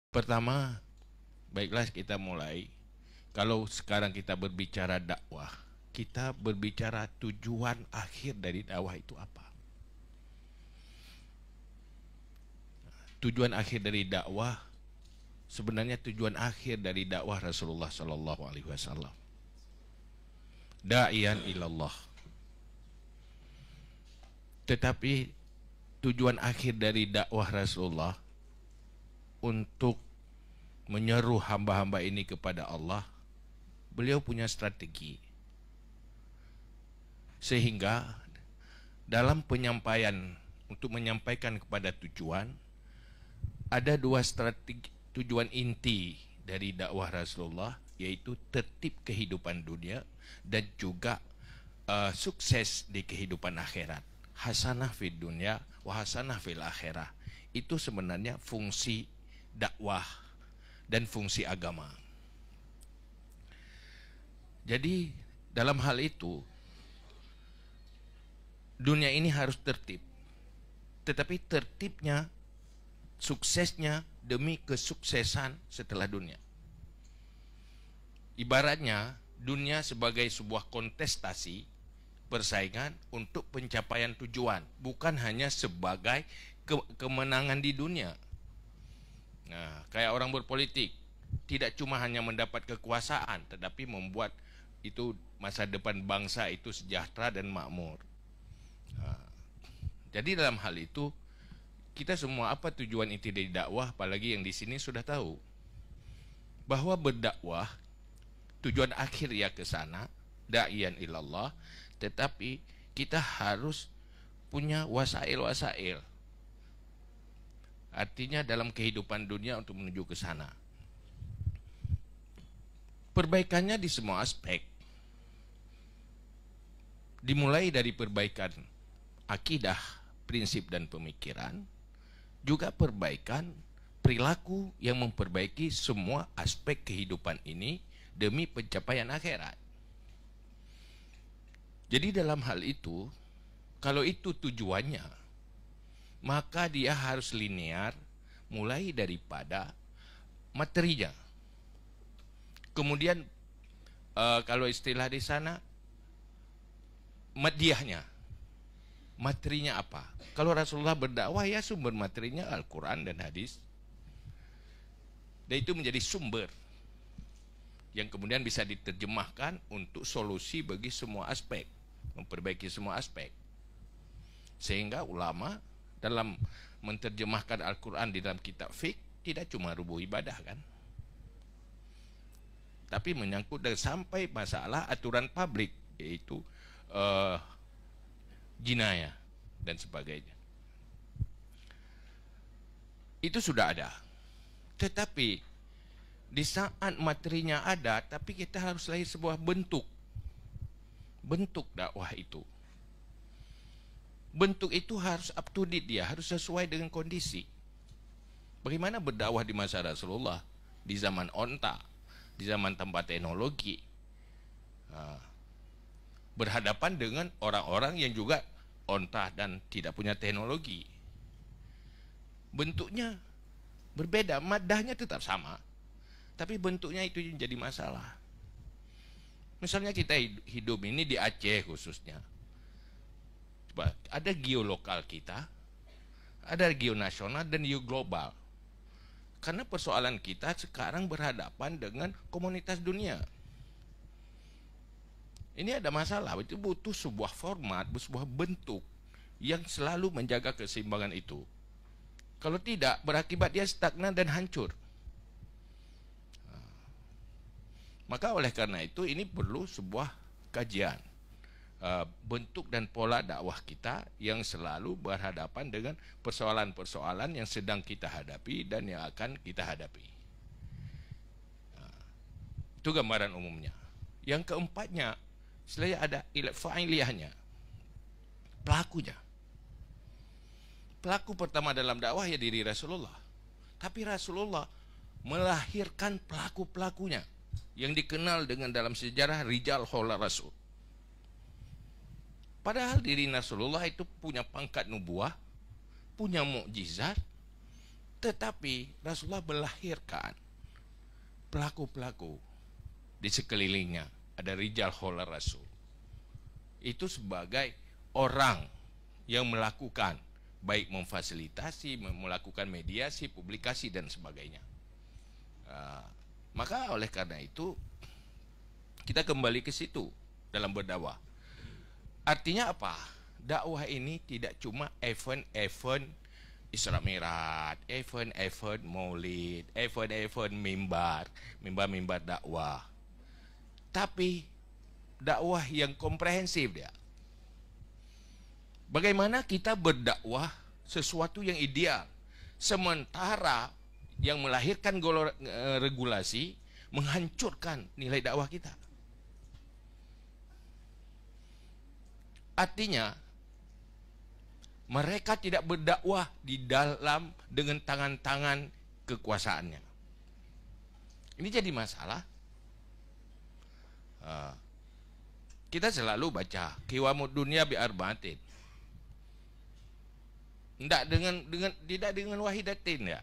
Pertama, baiklah kita mulai. Kalau sekarang kita berbicara dakwah, kita berbicara tujuan akhir dari dakwah itu apa? Tujuan akhir dari dakwah, sebenarnya tujuan akhir dari dakwah Rasulullah Sallallahu Alaihi Wasallam. Da'iyan ilallah. Tetapi tujuan akhir dari dakwah Rasulullah untuk menyeru hamba-hamba ini kepada Allah, beliau punya strategi. Sehingga dalam penyampaian, untuk menyampaikan kepada tujuan, ada dua strategi tujuan inti dari dakwah Rasulullah, yaitu tertib kehidupan dunia dan juga sukses di kehidupan akhirat. Hasanah fid dunya wa hasanah fil akhirah. Itu sebenarnya fungsi dakwah dan fungsi agama. Jadi dalam hal itu, dunia ini harus tertib. Tetapi tertibnya, suksesnya demi kesuksesan setelah dunia. Ibaratnya dunia sebagai sebuah kontestasi, persaingan untuk pencapaian tujuan, bukan hanya sebagai kemenangan di dunia. Nah, kayak orang berpolitik, tidak cuma hanya mendapat kekuasaan, tetapi membuat itu masa depan bangsa itu sejahtera dan makmur. Nah, jadi dalam hal itu, kita semua, apa tujuan inti dari dakwah, apalagi yang di sini sudah tahu bahwa berdakwah tujuan akhir ya ke sana, da'iyan ilallah, tetapi kita harus punya wasail-wasail. Artinya dalam kehidupan dunia untuk menuju ke sana. Perbaikannya di semua aspek. Dimulai dari perbaikan akidah, prinsip dan pemikiran, juga perbaikan perilaku yang memperbaiki semua aspek kehidupan ini demi pencapaian akhirat. Jadi dalam hal itu, kalau itu tujuannya, maka dia harus linear, mulai daripada materinya. Kemudian kalau istilah di sana, madiahnya. Materinya apa? Kalau Rasulullah berdakwah, ya sumber materinya Al-Quran dan hadis. Dan itu menjadi sumber yang kemudian bisa diterjemahkan untuk solusi bagi semua aspek, memperbaiki semua aspek. Sehingga ulama dalam menerjemahkan Al-Quran di dalam kitab fiqh tidak cuma rubuh ibadah kan, tapi menyangkut dan sampai masalah aturan publik, yaitu jinayah dan sebagainya. Itu sudah ada. Tetapi di saat materinya ada, tapi kita harus lahir sebuah bentuk dakwah itu. Bentuk itu harus up to date, dia harus sesuai dengan kondisi. Bagaimana berdakwah di masa Rasulullah, di zaman onta, di zaman tanpa teknologi, berhadapan dengan orang-orang yang juga onta dan tidak punya teknologi. Bentuknya berbeda, madahnya tetap sama, tapi bentuknya itu yang jadi masalah. Misalnya kita hidup ini di Aceh khususnya, coba, ada geolokal kita, ada geonasional dan geoglobal. Karena persoalan kita sekarang berhadapan dengan komunitas dunia. Ini ada masalah, itu butuh sebuah format, sebuah bentuk yang selalu menjaga keseimbangan itu. Kalau tidak, berakibat dia stagnan dan hancur. Maka oleh karena itu, ini perlu sebuah kajian bentuk dan pola dakwah kita yang selalu berhadapan dengan persoalan-persoalan yang sedang kita hadapi dan yang akan kita hadapi. Itu gambaran umumnya. Yang keempatnya, selain ada fa'iliyahnya, pelakunya. Pelaku pertama dalam dakwah ya diri Rasulullah. Tapi Rasulullah melahirkan pelaku-pelakunya yang dikenal dengan dalam sejarah Rijal Haula Rasul. Padahal diri Rasulullah itu punya pangkat nubuah, punya mukjizat, Tetapi Rasulullah melahirkan pelaku-pelaku di sekelilingnya. Ada rijal kholar Rasul. Itu sebagai orang yang melakukan, baik memfasilitasi, melakukan mediasi, publikasi, dan sebagainya. Maka oleh karena itu, kita kembali ke situ dalam berdakwah. Artinya apa? Dakwah ini tidak cuma event-event Isra Mi'raj, event-event Maulid, event-event mimbar dakwah. Tapi dakwah yang komprehensif dia. Bagaimana kita berdakwah sesuatu yang ideal, sementara yang melahirkan regulasi menghancurkan nilai dakwah kita. Artinya mereka tidak berdakwah di dalam dengan tangan-tangan kekuasaannya. Ini jadi masalah. Kita selalu baca Qiwamud Dunya bi arba'atin. Tidak dengan wahidatin ya.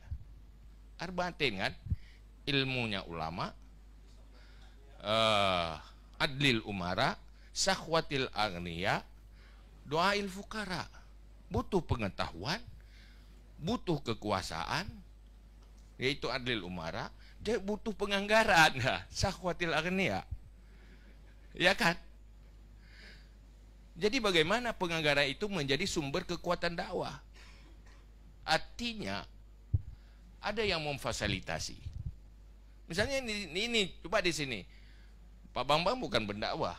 Arba'atin kan, ilmunya ulama, adlil umara, sahwatil agniya, doail fukara. Butuh pengetahuan, butuh kekuasaan, yaitu adlil umara, dia butuh penganggaran, sahwatil agniya. Ya kan? Jadi bagaimana penganggaran itu menjadi sumber kekuatan dakwah? Artinya ada yang memfasilitasi. Misalnya ini coba di sini. Pak Bambang bukan pendakwah,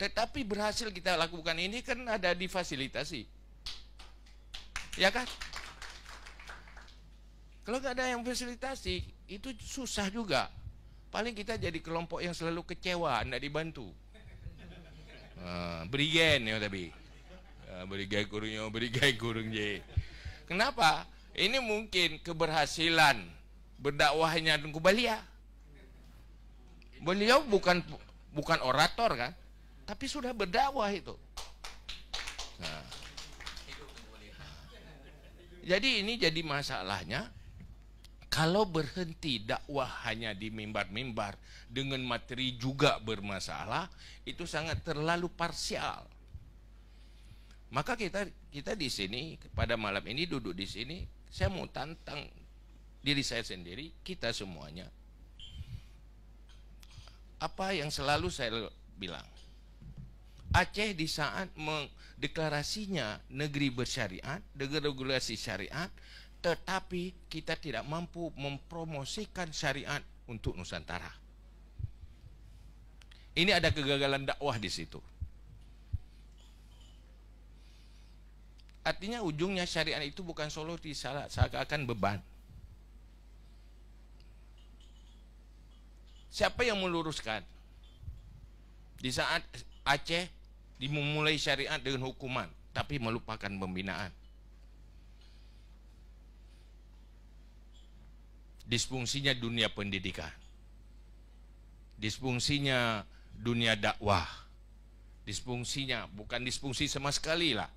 tetapi berhasil kita lakukan ini kan ada difasilitasi. Ya kan? Kalau nggak ada yang fasilitasi, itu susah juga. Paling kita jadi kelompok yang selalu kecewa, tidak dibantu. Berigen ya tapi berigai kurung je. Kenapa? Ini mungkin keberhasilan berdakwahnya Tunku Balia. Beliau bukan orator kan, tapi sudah berdakwah itu. Jadi ini jadi masalahnya. Kalau berhenti dakwah hanya di mimbar-mimbar dengan materi juga bermasalah, itu sangat terlalu parsial. Maka kita di sini pada malam ini duduk di sini, saya mau tantang diri saya sendiri, kita semuanya. Apa yang selalu saya bilang, Aceh di saat mendeklarasinya negeri bersyariat, dengan regulasi syariat, tetapi kita tidak mampu mempromosikan syariat untuk Nusantara. Ini ada kegagalan dakwah di situ. Artinya ujungnya syariat itu bukan solusi, seakan-akan beban. Siapa yang meluruskan? Di saat Aceh dimulai syariat dengan hukuman, tapi melupakan pembinaan. Disfungsinya dunia pendidikan, disfungsinya dunia dakwah, disfungsinya bukan disfungsi sama sekali lah,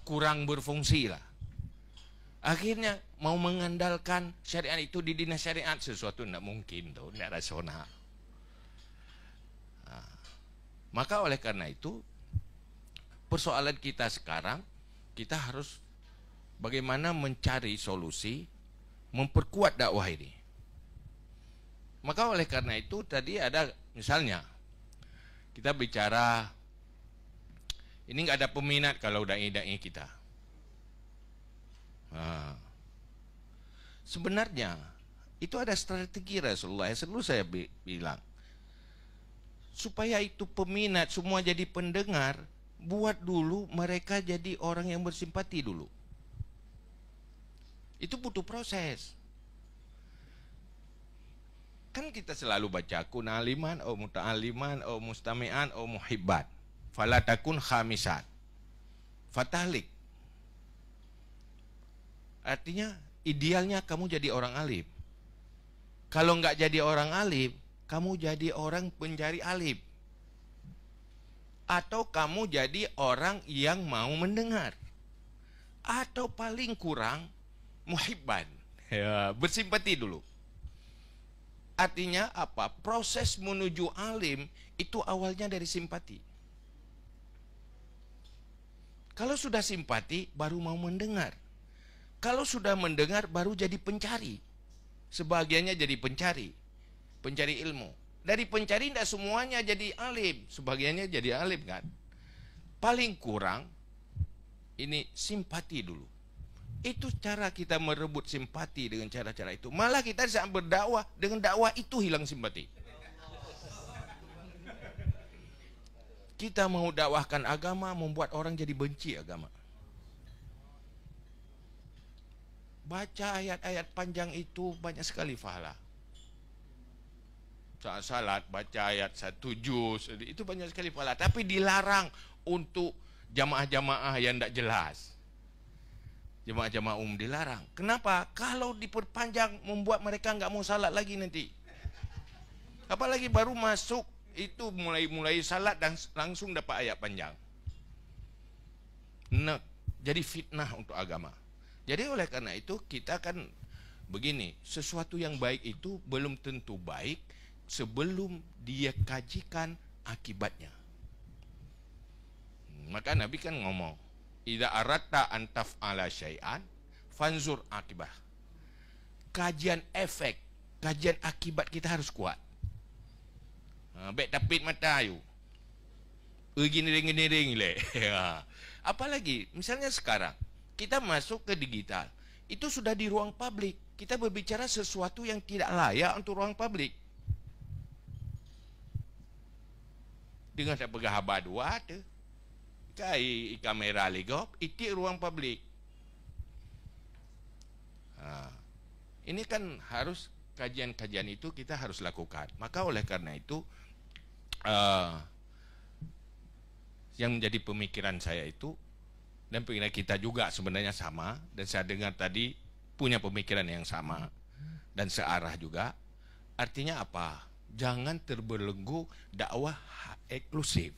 kurang berfungsi lah. Akhirnya mau mengandalkan syariat itu di dinas syariat, sesuatu tidak mungkin tuh, tidak rasional. Maka oleh karena itu persoalan kita sekarang, kita harus bagaimana mencari solusi, memperkuat dakwah ini. Maka oleh karena itu tadi ada misalnya kita bicara ini nggak ada peminat kalau dai-dai kita. Sebenarnya itu ada strategi Rasulullah yang selalu saya bilang, supaya itu peminat semua jadi pendengar, buat dulu mereka jadi orang yang bersimpati dulu. Itu butuh proses. Kan kita selalu baca kun aliman au muta'aliman au mustami'an au muhibban fala takun khamisan fatahlik. Artinya idealnya kamu jadi orang alim. Kalau nggak jadi orang alim, kamu jadi orang pencari alim, atau kamu jadi orang yang mau mendengar, atau paling kurang muhibban, Ya, bersimpati dulu. Artinya apa? Proses menuju alim itu awalnya dari simpati. Kalau sudah simpati, baru mau mendengar. Kalau sudah mendengar, baru jadi pencari. Sebagiannya jadi pencari ilmu. Dari pencari tidak semuanya jadi alim, sebagiannya jadi alim kan. Paling kurang ini simpati dulu. Itu cara kita merebut simpati dengan cara-cara itu. Malah kita saat berdakwah, dengan dakwah itu hilang simpati. Kita mau dakwahkan agama, membuat orang jadi benci agama. Baca ayat-ayat panjang itu banyak sekali pahala. Saat salat baca ayat 1 juz, itu banyak sekali pahala. Tapi dilarang untuk jamaah-jamaah yang tidak jelas. Jamaah-jamaah dilarang. Kenapa? Kalau diperpanjang membuat mereka nggak mau salat lagi nanti. Apalagi baru masuk itu mulai salat dan langsung dapat ayat panjang. Nah, jadi fitnah untuk agama. Jadi oleh karena itu kita kan begini, sesuatu yang baik itu belum tentu baik sebelum dia kajikan akibatnya. Maka Nabi kan ngomong, idza aratta an taf'ala syai'an fanzur akibah. Kajian efek, kajian akibat kita harus kuat. Baik tapit mata ayu. Gini le. Apalagi misalnya sekarang kita masuk ke digital, itu sudah di ruang publik. Kita berbicara sesuatu yang tidak layak untuk ruang publik. Dengan saya pegang haba dua tu, kai kamera legop, itu ruang publik. Ini kan harus kajian-kajian itu kita harus lakukan. Maka oleh karena itu yang menjadi pemikiran saya itu, dan pemikiran kita juga sebenarnya sama, dan saya dengar tadi punya pemikiran yang sama dan searah juga. Artinya apa? Jangan terbelenggu dakwah eksklusif.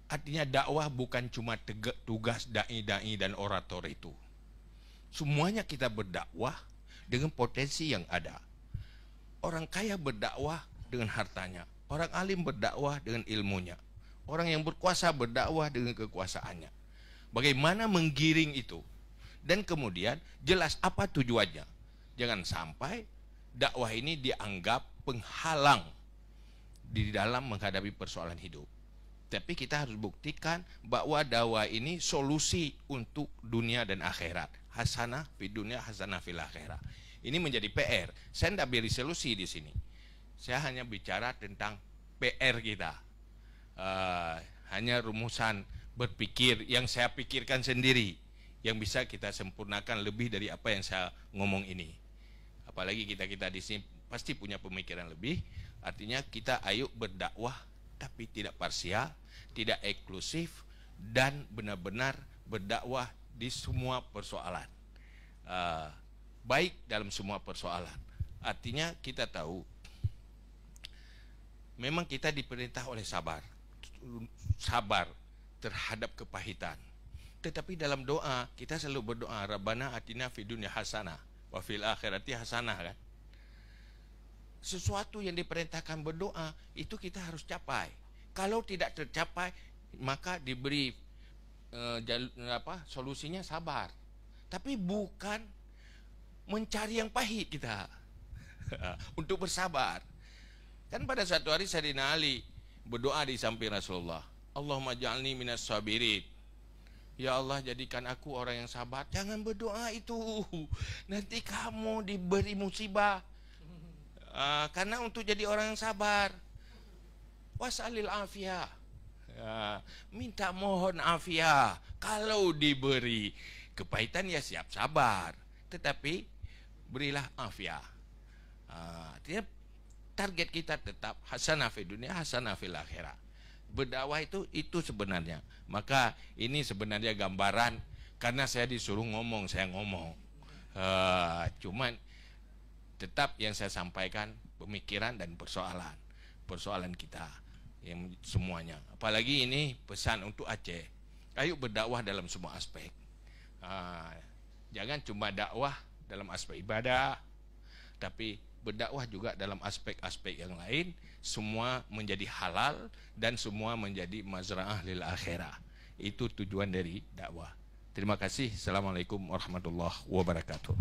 Artinya dakwah bukan cuma tugas dai-dai dan orator itu. Semuanya kita berdakwah dengan potensi yang ada. Orang kaya berdakwah dengan hartanya, orang alim berdakwah dengan ilmunya, orang yang berkuasa berdakwah dengan kekuasaannya. Bagaimana menggiring itu? Dan kemudian jelas apa tujuannya. Jangan sampai dakwah ini dianggap penghalang di dalam menghadapi persoalan hidup. Tapi kita harus buktikan bahwa dakwah ini solusi untuk dunia dan akhirat. Hasanah fi dunia, hasanah fil akhirat. Ini menjadi PR. Saya tidak beri solusi di sini. Saya hanya bicara tentang PR kita. Hanya rumusan berpikir yang saya pikirkan sendiri, yang bisa kita sempurnakan lebih dari apa yang saya ngomong ini. Apalagi kita di sini pasti punya pemikiran lebih. Artinya kita ayo berdakwah tapi tidak parsial, tidak eksklusif, dan benar-benar berdakwah di semua persoalan, baik dalam semua persoalan. Artinya kita tahu memang kita diperintah oleh sabar terhadap kepahitan. Tetapi dalam doa kita selalu berdoa, Rabbana atina fid dunya hasanah wa fil akhirati hasanah kan. Sesuatu yang diperintahkan berdoa itu kita harus capai. Kalau tidak tercapai maka diberi solusinya sabar. Tapi bukan mencari yang pahit kita untuk bersabar. Kan pada suatu hari Sayyidina Ali berdoa di samping Rasulullah, Allahumma ja'alni minas sabirin. Ya Allah, jadikan aku orang yang sabar. Jangan berdoa itu, nanti kamu diberi musibah. Karena untuk jadi orang yang sabar, wasalil afiyah, minta mohon afiyah. Kalau diberi kepahitan ya siap sabar, tetapi berilah afiyah. Target kita tetap hasanah fid dunya, hasanah fil akhirah. Berdakwah itu sebenarnya. Maka ini sebenarnya gambaran, karena saya disuruh ngomong, saya ngomong. Cuman tetap yang saya sampaikan pemikiran dan persoalan kita yang semuanya. Apalagi ini pesan untuk Aceh. Ayo berdakwah dalam semua aspek. Jangan cuma dakwah dalam aspek ibadah, tapi berdakwah juga dalam aspek-aspek yang lain, semua menjadi halal dan semua menjadi mazra'ah lil akhirah. Itu tujuan dari dakwah. Terima kasih. Assalamualaikum warahmatullahi wabarakatuh.